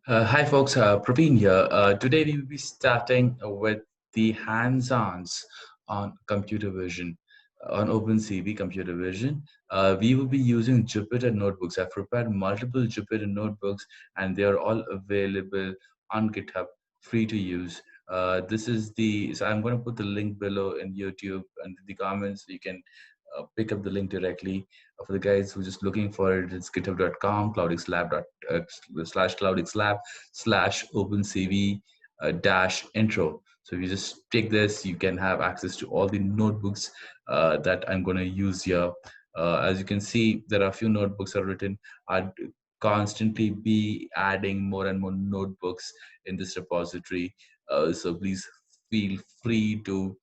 Hi folks, Praveen here. Today we will be starting with the hands-ons on computer vision, on OpenCV computer vision. We will be using Jupyter notebooks. I've prepared multiple Jupyter notebooks and they are all available on GitHub, free to use. So I'm going to put the link below in YouTube and the comments. You can pick up the link directly. For the guys who are just looking for it, it's github.com, cloudxlab.slash opencv dash intro. So if you just take this, you can have access to all the notebooks that I'm going to use here. As you can see, there are a few notebooks that are written. I'd constantly be adding more and more notebooks in this repository. So please feel free to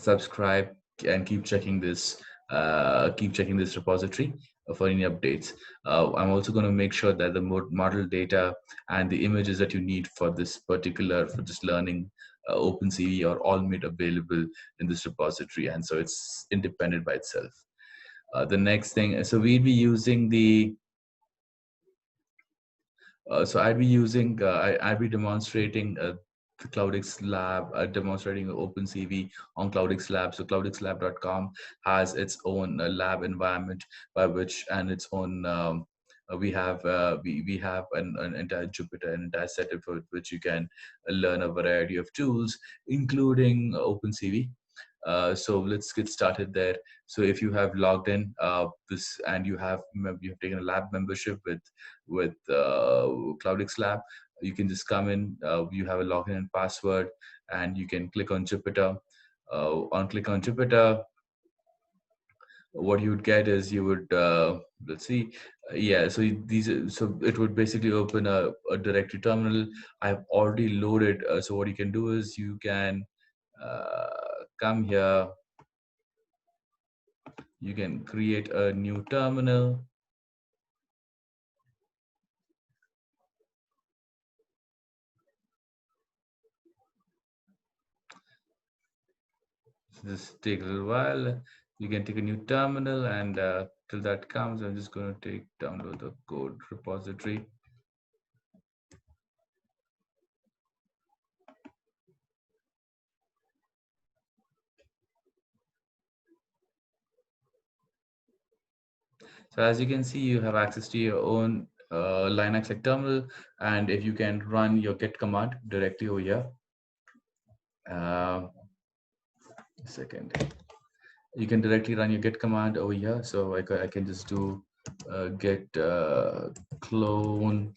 subscribe and keep checking this repository for any updates. I'm also going to make sure that the model data and the images that you need for this learning OpenCV are all made available in this repository, and so it's independent by itself. The next thing, so we'll be using the so I'd be demonstrating the CloudX Lab, demonstrating OpenCV on CloudX Lab. So cloudxlab.com has its own lab environment by which, and its own, we have an entire Jupyter, an entire setup for which you can learn a variety of tools, including OpenCV. So let's get started there. So if you have logged in this and you have taken a lab membership with CloudX Lab, you can just come in. You have a login and password, and you can click on Jupyter. Click on Jupyter, what you would get is you would let's see, yeah. So it would basically open a directory terminal. I've already loaded. So what you can do is you can come here. You can create a new terminal. Just take a little while. You can take a new terminal, and till that comes, I'm just going to download the code repository. So as you can see, you have access to your own Linux-like terminal, and if you can run your git command directly over here. A second. You can directly run your git command over here. So I can just do git clone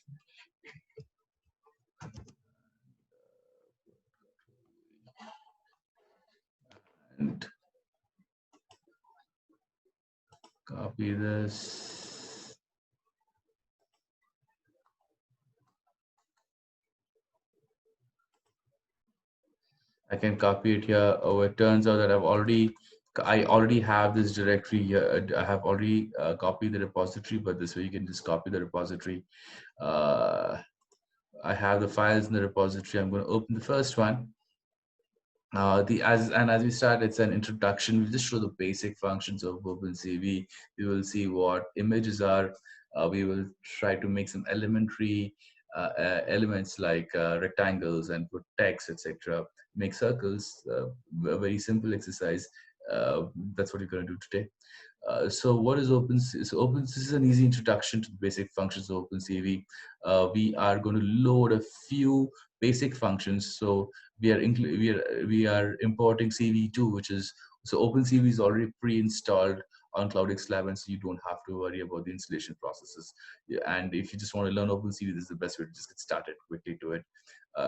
and copy this. I can copy it here. Oh, it turns out that I already have this directory here. I have already copied the repository, but this way you can just copy the repository. I have the files in the repository. I'm going to open the first one. As we start, it's an introduction. We just show the basic functions of OpenCV. We will see what images are. We will try to make some elementary elements like rectangles and put text, etc. Make circles. A very simple exercise. That's what you're going to do today. So what is OpenCV? So this is an easy introduction to the basic functions of OpenCV. We are going to load a few basic functions. So we are importing CV2, which is, so OpenCV is already pre-installed on CloudX Lab, and so you don't have to worry about the installation processes. Yeah, and if you just want to learn OpenCV, this is the best way to just get started quickly to it,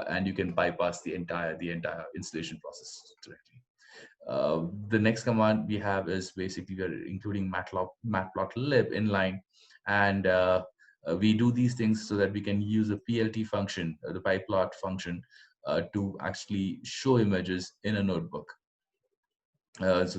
and you can bypass the entire installation process directly. The next command we have is basically we are including matplotlib inline, and we do these things so that we can use a PLT function, the pyplot function, to actually show images in a notebook. This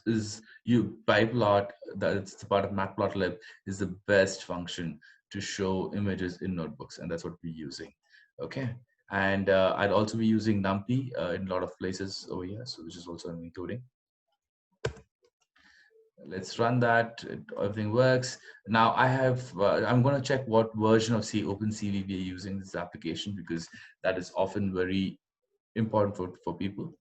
is you pyplot, that's the part of matplotlib, is the best function to show images in notebooks, and that's what we're using. Okay. And I'd also be using NumPy in a lot of places over here, so which is also including. Let's run that. Everything works. Now I have, I'm going to check what version of OpenCV we are using this application, because that is often very important for people.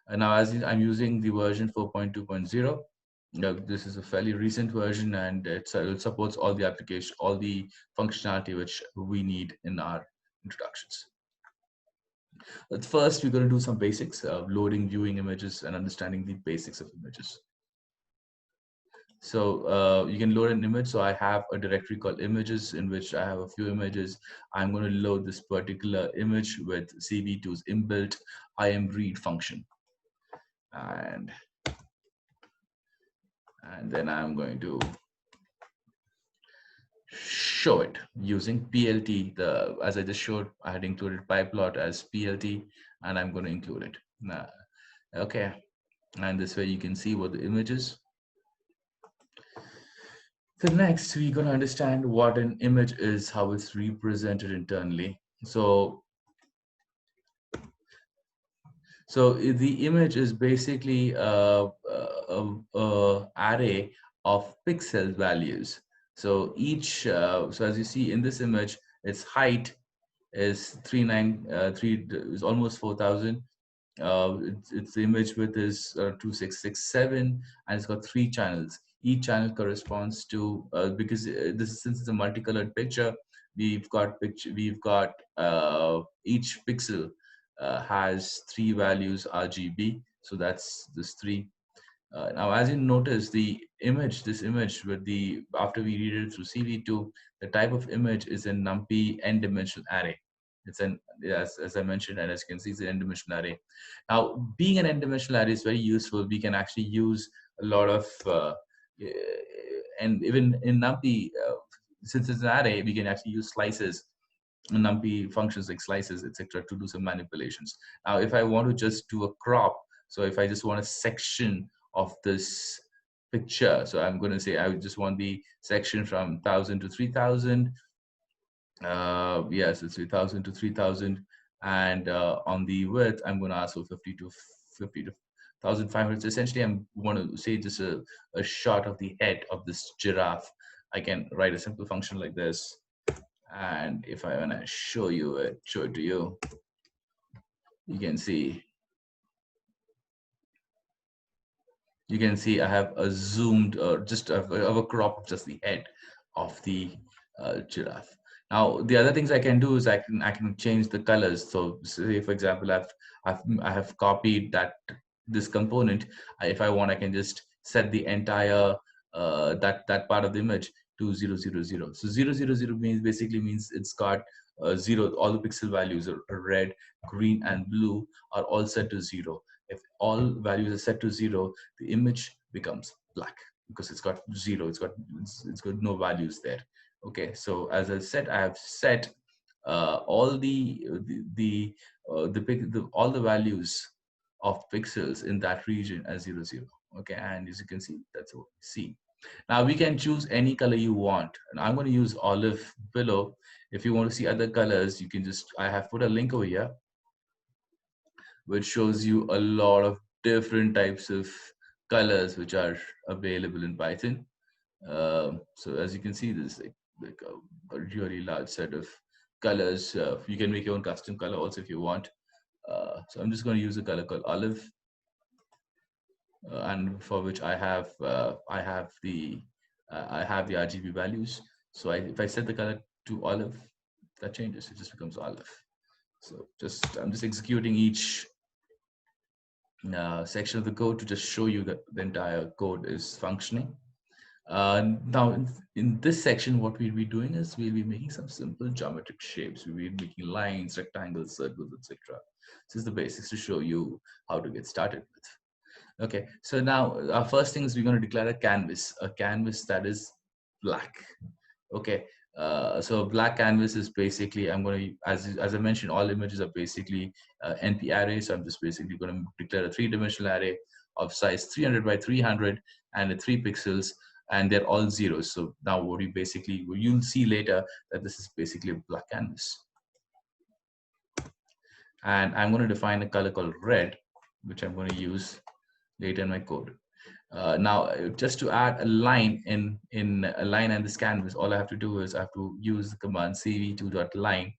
And now I'm using the version 4.2.0. This is a fairly recent version, and it supports all the application, all the functionality which we need in our introductions. But first, we're going to do some basics of loading, viewing images, and understanding the basics of images. So you can load an image. So I have a directory called images in which I have a few images. I'm going to load this particular image with CV2's inbuilt imread function. And then I'm going to show it using PLT. As I just showed, I had included pyplot as PLT, and I'm going to include it. Now, okay, and this way you can see what the image is. So next, we're going to understand what an image is, how it's represented internally. So the image is basically a array of pixel values. So each, so as you see in this image, its height is 393, is almost 4,000. Its image width is 2667, and it's got 3 channels. Each channel corresponds to because since it's a multicolored picture, we've got each pixel has 3 values RGB. So that's this 3. Now, as you notice, this image with after we read it through CV2, the type of image is a NumPy n-dimensional array. It's as I mentioned, and as you can see, it's an n-dimensional array. Now, being an n-dimensional array is very useful. We can actually use a lot of, and even in NumPy, since it's an array, we can actually use slices, NumPy functions like slices, etc., to do some manipulations. Now, if I want to just do a crop, so if I just want a section of this picture, so I'm going to say I just want the section from 1,000 to 3,000. Yes, it's 3,000 to 3,000, and on the width, I'm going to ask for 50 to 1,500. So essentially, I'm going to say just a shot of the head of this giraffe. I can write a simple function like this. And if I want to show it to you, you can see I have a zoomed or just of a crop of just the head of the giraffe. Now the other things I can do is I can change the colors. So say for example I have copied this component. If I want, I can just set the entire that part of the image to 000. So 000 means it's got 0. All the pixel values are red, green, and blue are all set to 0. If all values are set to 0, the image becomes black because it's got 0. It's got no values there. Okay, so as I said, I have set all all the values of pixels in that region as 0. Okay, and as you can see, that's what we see. Now we can choose any color you want, and I'm going to use olive below. If you want to see other colors, you can I have put a link over here which shows you a lot of different types of colors which are available in Python. So as you can see, there's like a really large set of colors. You can make your own custom color also if you want. So I'm just going to use a color called olive, and for which I have the RGB values. So if I set the color to olive, that changes. It just becomes olive. So I'm just executing each section of the code to just show you that the entire code is functioning. Now, in this section, what we'll be doing is we'll be making some simple geometric shapes. We'll be making lines, rectangles, circles, etc. This is the basics to show you how to get started with. Okay, so now our first thing is we're going to declare a canvas that is black. Okay, so black canvas is basically, I'm going to, as I mentioned, all images are basically NP arrays. So I'm just basically going to declare a 3-dimensional array of size 300 by 300 and 3 pixels, and they're all zeros. So now what you'll see later that this is basically a black canvas. And I'm going to define a color called red, which I'm going to use later in my code. Just to add a line in a line and this canvas, all I have to do is I have to use the command cv2.line,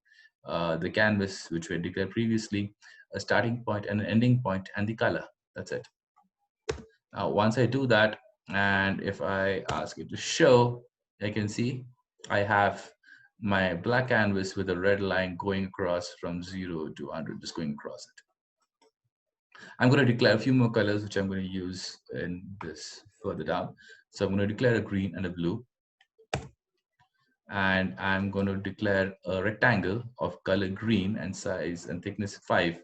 the canvas which we had declared previously, a starting point and an ending point, and the color. That's it. Now, once I do that, and if I ask it to show, I can see I have my black canvas with a red line going across from 0 to 100, just going across it. I'm going to declare a few more colors, which I'm going to use in this further down. So I'm going to declare a green and a blue. And I'm going to declare a rectangle of color green and size and thickness 5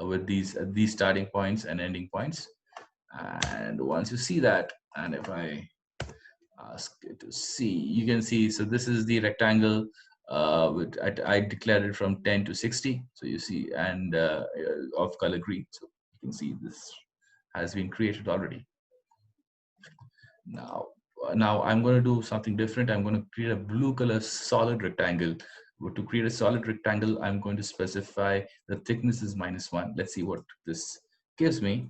with these starting points and ending points. And once you see that, and if I ask it to see, you can see, so this is the rectangle I declared it from 10 to 60. So you see, and of color green. So you can see this has been created already. Now I'm going to do something different. I'm going to create a blue color solid rectangle. To create a solid rectangle, I'm going to specify the thickness is -1. Let's see what this gives me.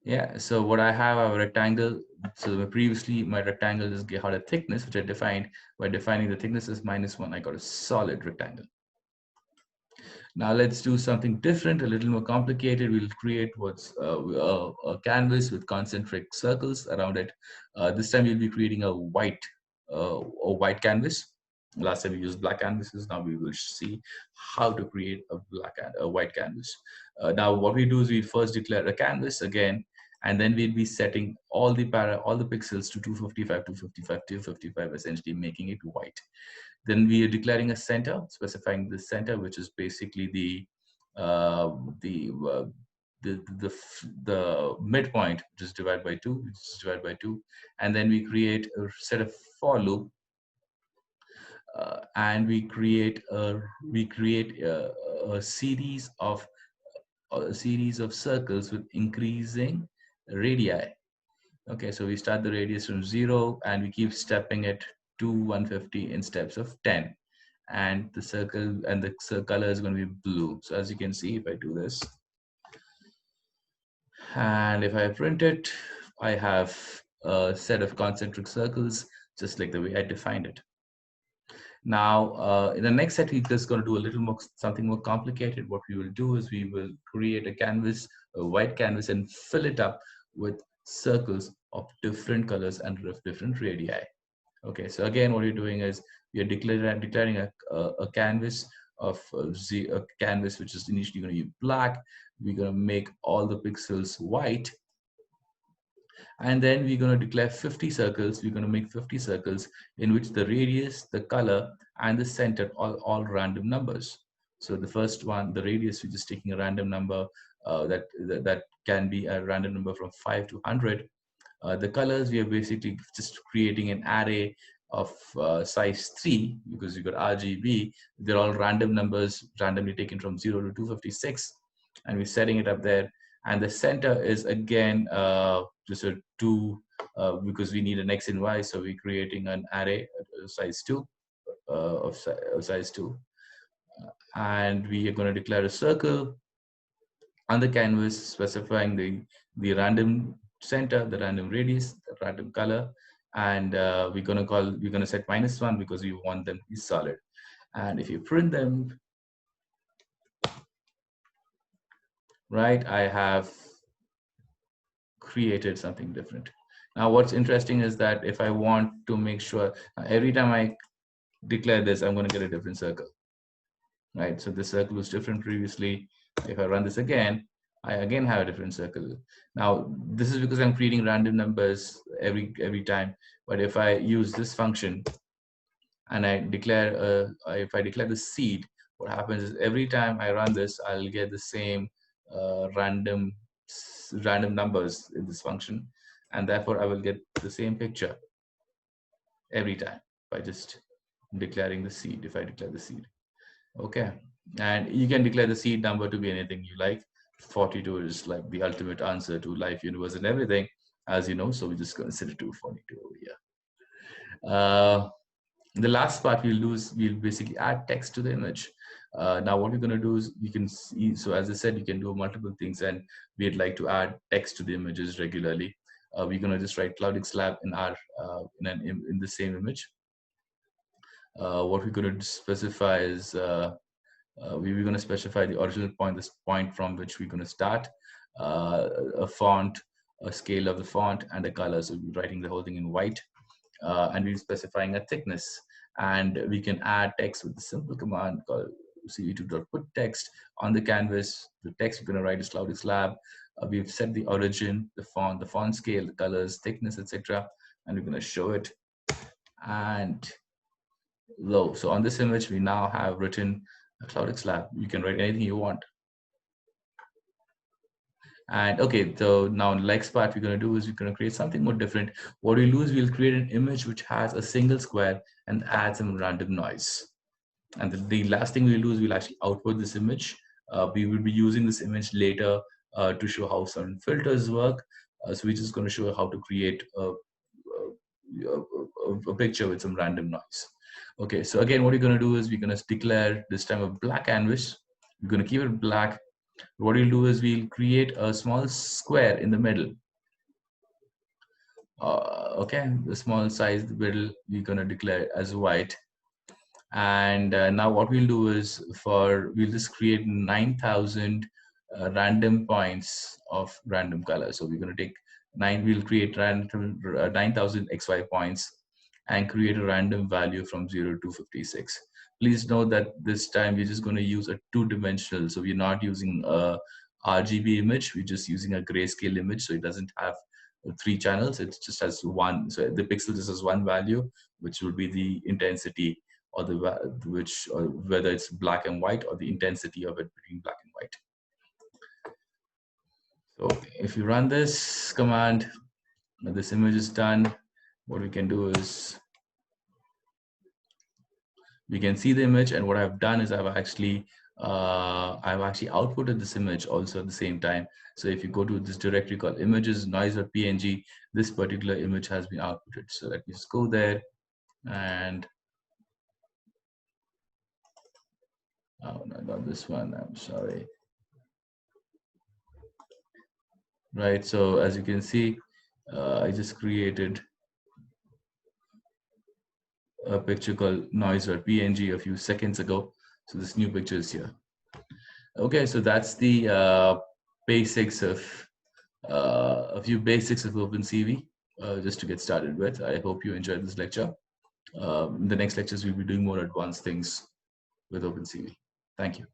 Yeah, so what I have a rectangle. So previously my rectangle just had a thickness, which I defined by defining the thickness as -1. I got a solid rectangle. Now let's do something different, a little more complicated. We'll create what's a canvas with concentric circles around it. This time we'll be creating a white canvas. Last time we used black canvases. Now we will see how to create a white canvas. Now what we do is we first declare a canvas again, and then we'll be setting all the pixels to 255, 255, 255, essentially making it white. Then we are declaring a center, specifying the center, which is basically the midpoint, which is divided by 2, and then we create a set of for loop, and we create a series of circles with increasing radii. Okay, so we start the radius from 0 and we keep stepping it to 150 in steps of 10. And the circle and the color is going to be blue. So as you can see, if I do this, and if I print it, I have a set of concentric circles, just like the way I defined it. Now, in the next set, we're just going to do a little more, something more complicated. What we will do is we will create a canvas, a white canvas, and fill it up with circles of different colors and different radii. Okay, so again, what you're doing is you're declaring a canvas a canvas which is initially going to be black. We're going to make all the pixels white, and then we're going to declare 50 circles. We're going to make 50 circles in which the radius, the color, and the center are all random numbers. So the first one, the radius, we're just taking a random number that can be a random number from 5 to 100. The colors, we are basically just creating an array of size 3, because you got RGB. They're all random numbers, randomly taken from 0 to 256, and we're setting it up there. And the center is again just a 2, because we need an X and Y, so we're creating an array size 2 of size 2. And we are going to declare a circle on the canvas, specifying the random center, the random radius, the random color, and we're going to set -1 because we want them to be solid. And if you print them, right, I have created something different. Now, what's interesting is that if I want to make sure every time I declare this, I'm going to get a different circle, right? So this circle was different previously. If I run this again, I again have a different circle. Now, this is because I'm creating random numbers every time. But if I use this function and I declare, if I declare the seed, what happens is every time I run this, I'll get the same random numbers in this function, and therefore I will get the same picture every time by just declaring the seed. If I declare the seed, okay, and you can declare the seed number to be anything you like. 42 is like the ultimate answer to life, universe, and everything, as you know. So we just consider 242 over here. The last part we'll basically add text to the image. Now what we're going to do is you can see, so as I said, you can do multiple things, and we'd like to add text to the images regularly. We're going to just write Cloudix Lab in our in the same image. What we're going to specify is we're going to specify the original point, this point from which we're going to start, a font, a scale of the font, and a color. So we're writing the whole thing in white, and we're specifying a thickness. And we can add text with the simple command called cv2.put text on the canvas. The text we're going to write is Cloudix Lab. We've set the origin, the font scale, the colors, thickness, etc. And we're going to show it. And low. So on this image, we now have written a Cloudix Lab. You can write anything you want. And okay, so now the next part we're going to do is we're going to create something more different. What we'll do is we'll create an image which has a single square and add some random noise. And the last thing we'll do is we'll actually output this image. We will be using this image later to show how certain filters work. So we're just going to show how to create a picture with some random noise. Okay, so again, what we're going to do is we're going to declare this time a black canvas. We're going to keep it black. What we'll do is we'll create a small square in the middle. Okay, the small size, the middle, we're going to declare as white. And now what we'll do is we'll just create 9,000 random points of random color. So we're going to take we'll create random 9,000 XY points and create a random value from 0 to 56. Please note that this time we're just going to use a two-dimensional. So we're not using a RGB image. We're just using a grayscale image. So it doesn't have 3 channels. It just has one. So the pixel just has one value, which will be the intensity, or or whether it's black and white, or the intensity of it between black and white. So if you run this command, this image is done. What we can do is we can see the image, and what I've done is I've actually outputted this image also at the same time. So if you go to this directory called images noise.png, this particular image has been outputted. So let me just go there, and oh no, not this one, I'm sorry. Right, so as you can see, I just created a picture called noise.png a few seconds ago. So this new picture is here. Okay, so that's the basics of a few basics of OpenCV, just to get started with. I hope you enjoyed this lecture. In the next lectures, we'll be doing more advanced things with OpenCV. Thank you.